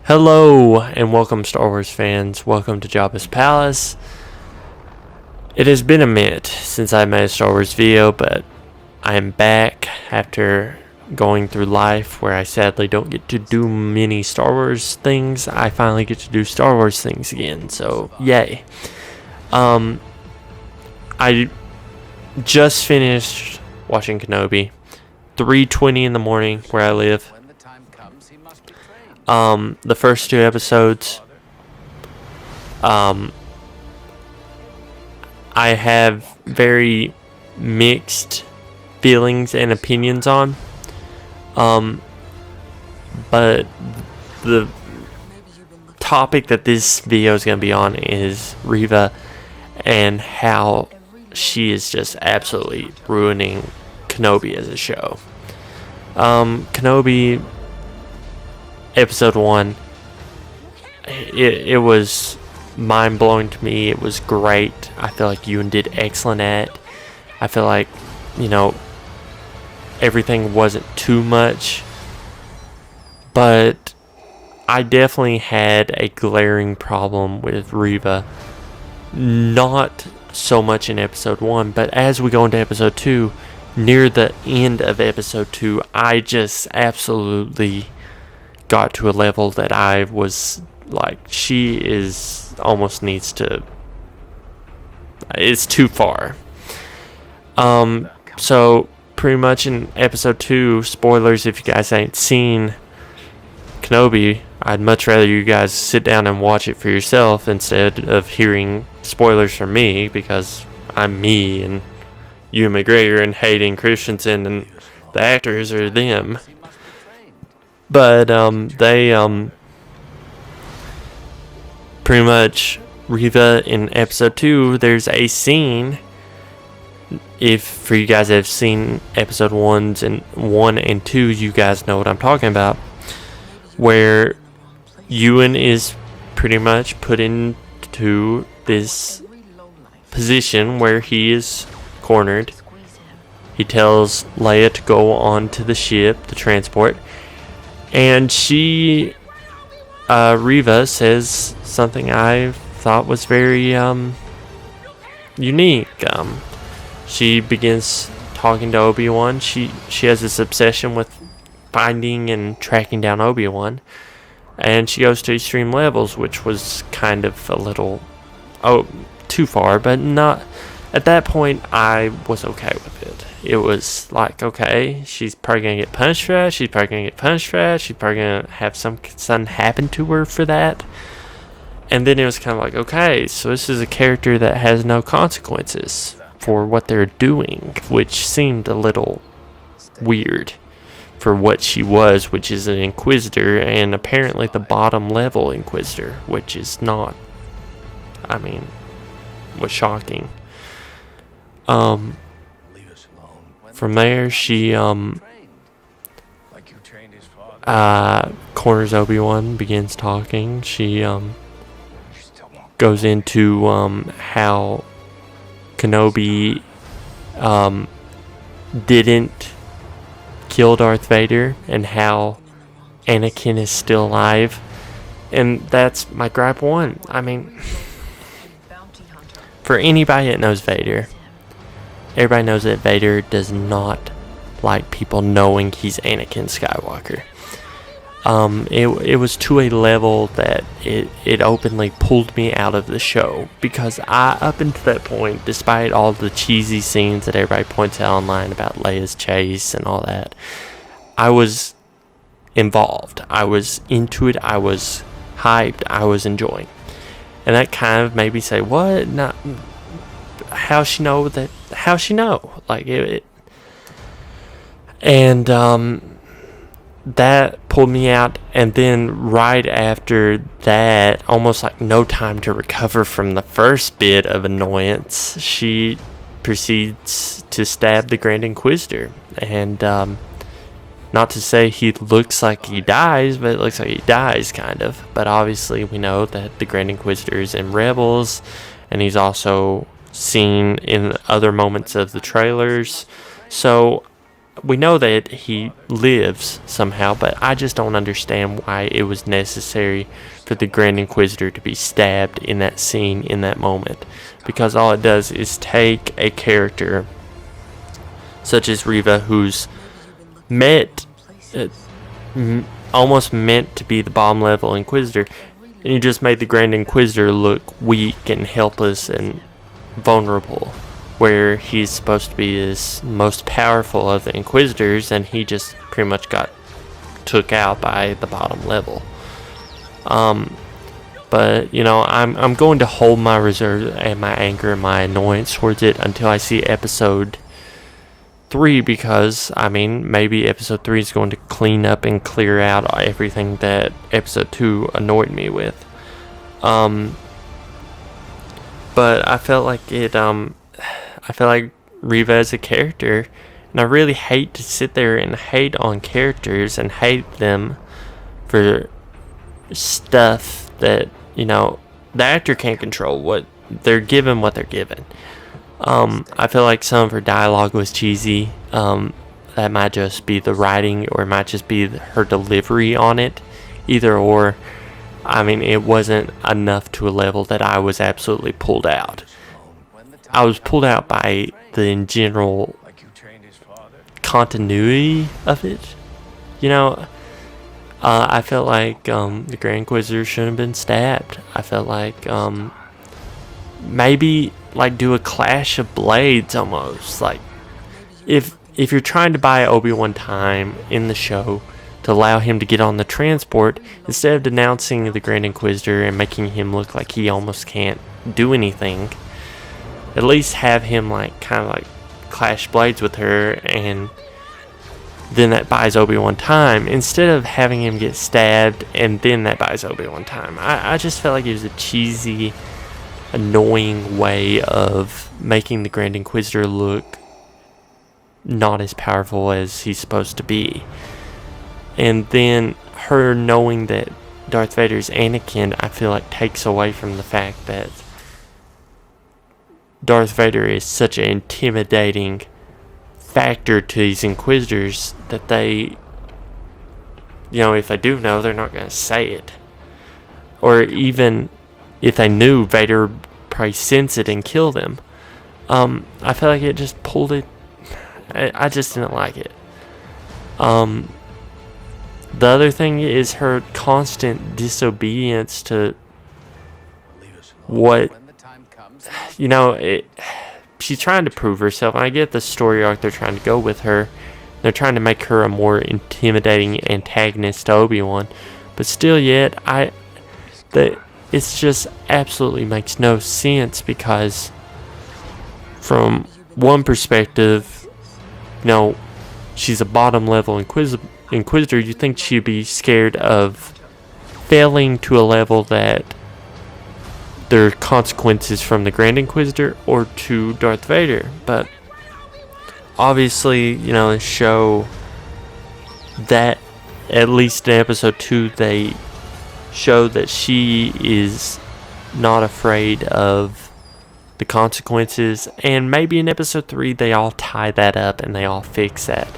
Hello and welcome, Star Wars fans. Welcome to Jabba's Palace. It has been a minute since I made a Star Wars video, but I am back after going through life where I sadly don't get to do many Star Wars things. I finally get to do Star Wars things again, so yay. I just finished watching Kenobi. 3:20 in the morning where I live. The first two episodes, I have very mixed feelings and opinions on. But the topic that this video is going to be on is Reva and how she is just absolutely ruining Kenobi as a show. Kenobi Episode 1, it was mind-blowing to me. It was great. I feel like Ewan did excellent at it. I feel like, everything wasn't too much. But I definitely had a glaring problem with Reva. Not so much in Episode 1, but as we go into Episode 2, near the end of Episode 2, I just absolutely got to a level that I was like, she is almost needs to, it's too far. So pretty much in Episode 2, spoilers if you guys ain't seen Kenobi, I'd much rather you guys sit down and watch it for yourself instead of hearing spoilers from me, because I'm me and Ewan McGregor and Hayden Christensen and the actors are them. But they pretty much, Reva in Episode 2, there's a scene, if for you guys that have seen Episode 1 and 2, you guys know what I'm talking about, where Ewan is pretty much put into this position where he is cornered. He tells Leia to go on to the ship, the transport, and she, Reva, says something I thought was very unique. She begins talking to Obi-Wan. She has this obsession with finding and tracking down Obi-Wan, and she goes to extreme levels, which was kind of a little too far, but not. At that point, I was okay with it. It was like, okay, she's probably going to get punished for that. She's probably going to get punished for that. She's probably going to have something happen to her for that. And then it was kind of like, okay, so this is a character that has no consequences for what they're doing, which seemed a little weird for what she was, which is an Inquisitor, and apparently the bottom level Inquisitor, which is not, was shocking. From there, she corners Obi-Wan, begins talking. She goes into how Kenobi didn't kill Darth Vader and how Anakin is still alive. And that's my gripe one. For anybody that knows Vader, everybody knows that Vader does not like people knowing he's Anakin Skywalker. It was to a level that it openly pulled me out of the show, because up until that point, despite all the cheesy scenes that everybody points out online about Leia's chase and all that, I was involved. I was into it. I was hyped. I was enjoying. And that kind of made me say, what? Not, how she know that? How she know? Like it and that pulled me out. And then right after that, almost like no time to recover from the first bit of annoyance, she proceeds to stab the Grand Inquisitor. And not to say he looks like he dies, but it looks like he dies, kind of. But obviously we know that the Grand Inquisitor is in Rebels, and he's also seen in other moments of the trailers. So we know that he lives somehow, but I just don't understand why it was necessary for the Grand Inquisitor to be stabbed in that scene, in that moment. Because all it does is take a character such as Reva, who's almost meant to be the bomb level Inquisitor, and you just made the Grand Inquisitor look weak and helpless and vulnerable, where he's supposed to be his most powerful of the Inquisitors, and he just pretty much got took out by the bottom level. But you know, I'm going to hold my reserve and my anger and my annoyance towards it until I see episode 3, because I mean, maybe episode 3 is going to clean up and clear out everything that episode 2 annoyed me with. But I felt like Reva as a character, and I really hate to sit there and hate on characters and hate them for stuff that, you know, the actor can't control. What they're given, what they're given. I feel like some of her dialogue was cheesy. That might just be the writing, or it might just be her delivery on it. Either or. I mean, it wasn't enough to a level that I was absolutely pulled out. I was pulled out by the general continuity of it. You know, I felt like the Grand Inquisitor shouldn't have been stabbed. I felt like maybe like do a clash of blades almost. Like if you're trying to buy Obi-Wan time in the show to allow him to get on the transport, instead of denouncing the Grand Inquisitor and making him look like he almost can't do anything, at least have him like kind of like clash blades with her, and then that buys Obi-Wan time, instead of having him get stabbed and then that buys Obi-Wan time. I just felt like it was a cheesy, annoying way of making the Grand Inquisitor look not as powerful as he's supposed to be. And then her knowing that Darth Vader's Anakin, I feel like takes away from the fact that Darth Vader is such an intimidating factor to these Inquisitors that they, you know, if they do know, they're not going to say it. Or even if they knew, Vader would probably sense it and kill them. I feel like it just pulled it. I just didn't like it. The other thing is her constant disobedience to what, you know, she's trying to prove herself. And I get the story arc they're trying to go with her. They're trying to make her a more intimidating antagonist to Obi-Wan. But still yet, it's just absolutely makes no sense, because from one perspective, you know, she's a bottom level Inquisitor. You think she'd be scared of failing to a level that there are consequences from the Grand Inquisitor or to Darth Vader. But obviously, you know, the show that, at least in episode 2, they show that she is not afraid of the consequences, and maybe in episode 3 they all tie that up and they all fix that.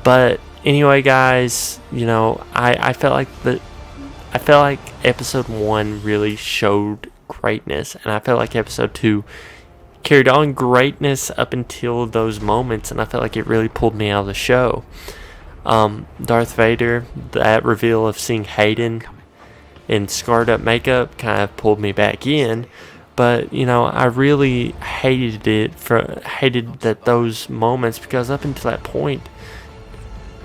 But anyway, guys, you know, I felt like episode 1 really showed greatness, and I felt like episode 2 carried on greatness up until those moments, and I felt like it really pulled me out of the show. Darth Vader, that reveal of seeing Hayden in scarred up makeup kind of pulled me back in. But, you know, I really hated that those moments, because up until that point,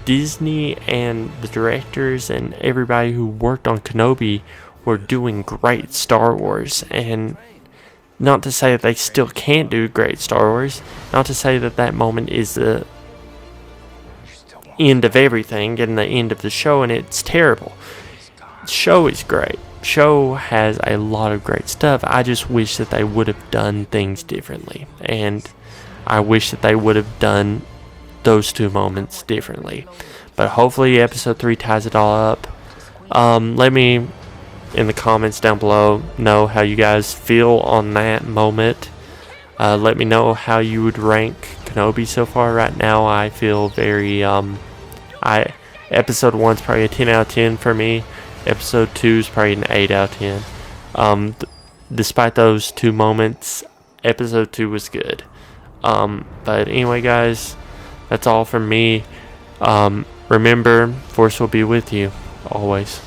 Disney and the directors and everybody who worked on Kenobi were doing great Star Wars. And not to say that they still can't do great Star Wars, not to say that that moment is the end of everything and the end of the show and it's terrible. The show is great. Show has a lot of great stuff. I just wish that they would have done things differently, and I wish that they would have done those 2 moments differently. But hopefully episode 3 ties it all up. Let me in the comments down below know how you guys feel on that moment. Let me know how you would rank Kenobi so far. Right now, I feel very episode 1's probably a 10 out of 10 for me. Episode 2 is probably an 8 out of 10. Despite those 2 moments, episode 2 was good. But anyway, guys, that's all from me. Remember, Force will be with you always.